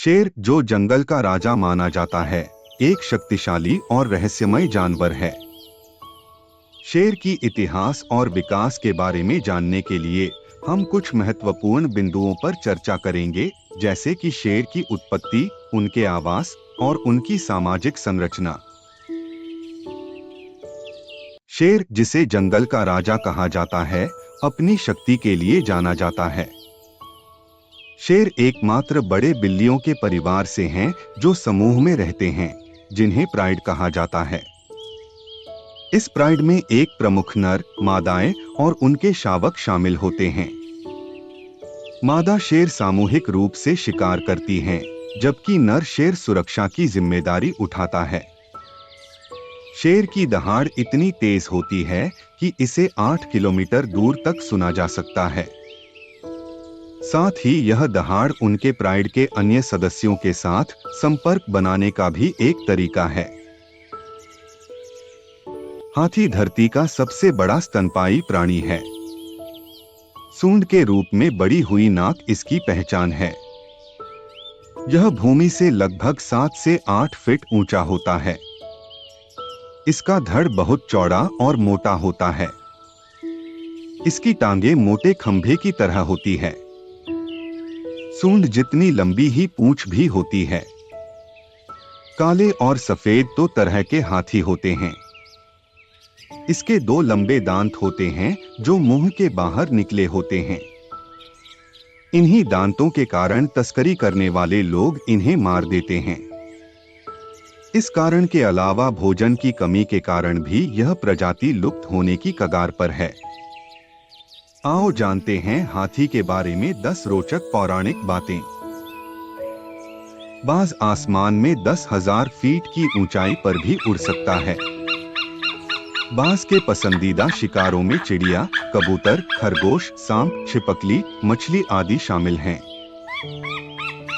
शेर, जो जंगल का राजा माना जाता है, एक शक्तिशाली और रहस्यमय जानवर है। शेर की इतिहास और विकास के बारे में जानने के लिए हम कुछ महत्वपूर्ण बिंदुओं पर चर्चा करेंगे, जैसे कि शेर की उत्पत्ति, उनके आवास और उनकी सामाजिक संरचना। शेर, जिसे जंगल का राजा कहा जाता है, अपनी शक्ति के लिए जाना जाता है। शेर एकमात्र बड़े बिल्लियों के परिवार से हैं जो समूह में रहते हैं, जिन्हें प्राइड कहा जाता है। इस प्राइड में एक प्रमुख नर, मादाएं और उनके शावक शामिल होते हैं। मादा शेर सामूहिक रूप से शिकार करती हैं, जबकि नर शेर सुरक्षा की जिम्मेदारी उठाता है। शेर की दहाड़ इतनी तेज होती है कि इसे 8 किलोमीटर दूर तक सुना जा सकता है। साथ ही यह दहाड़ उनके प्राइड के अन्य सदस्यों के साथ संपर्क बनाने का भी एक तरीका है। हाथी धरती का सबसे बड़ा स्तनपायी प्राणी है। सूंड के रूप में बड़ी हुई नाक इसकी पहचान है। यह भूमि से लगभग 7 से 8 फीट ऊंचा होता है। इसका धड़ बहुत चौड़ा और मोटा होता है। इसकी टांगे मोटे खंभे की तरह होती है। सूंड जितनी लंबी ही पूंछ भी होती है। काले और सफेद दो तरह के हाथी होते हैं। इसके 2 लंबे दांत होते हैं जो मुंह के बाहर निकले होते हैं। इन्हीं दांतों के कारण तस्करी करने वाले लोग इन्हें मार देते हैं। इस कारण के अलावा भोजन की कमी के कारण भी यह प्रजाति लुप्त होने की कगार पर है। आओ जानते हैं हाथी के बारे में 10 रोचक पौराणिक बातें। बाज आसमान में 10,000 फीट की ऊंचाई पर भी उड़ सकता है। बाज के पसंदीदा शिकारों में चिड़िया, कबूतर, खरगोश, सांप, छिपकली, मछली आदि शामिल हैं।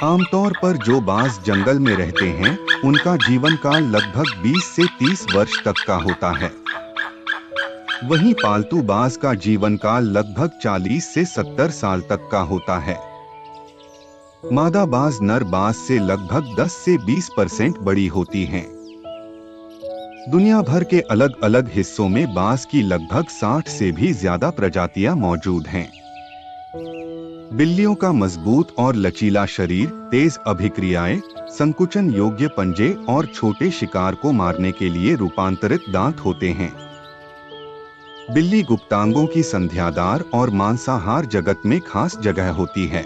आमतौर पर जो बाज जंगल में रहते हैं, उनका जीवन काल लगभग 20 से 30 वर्ष तक का होता है। वहीं पालतू बाज का जीवन काल लगभग 40 से 70 साल तक का होता है। मादा बाज नर बाज से लगभग 10 से 20% बड़ी होती हैं। दुनिया भर के अलग अलग हिस्सों में बाज की लगभग 60 से भी ज्यादा प्रजातियां मौजूद हैं। बिल्लियों का मजबूत और लचीला शरीर, तेज अभिक्रियाएं, संकुचन योग्य पंजे और छोटे शिकार को मारने के लिए रूपांतरित दांत होते हैं। बिल्ली गुप्तांगों की संध्यादार और मांसाहार जगत में खास जगह होती है।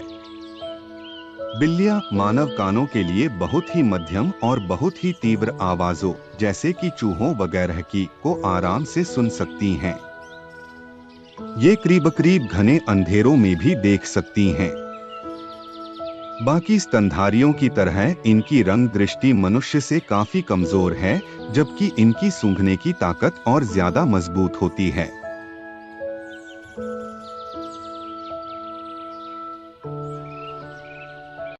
बिल्लियां मानव कानों के लिए बहुत ही मध्यम और बहुत ही तीव्र आवाजों, जैसे कि चूहों वगैरह की, को आराम से सुन सकती हैं। ये करीब घने अंधेरों में भी देख सकती हैं। बाकी स्तनधारियों की तरह इनकी रंग दृष्टि मनुष्य से काफी कमजोर है, जबकि इनकी सूंघने की ताकत और ज्यादा मजबूत होती है।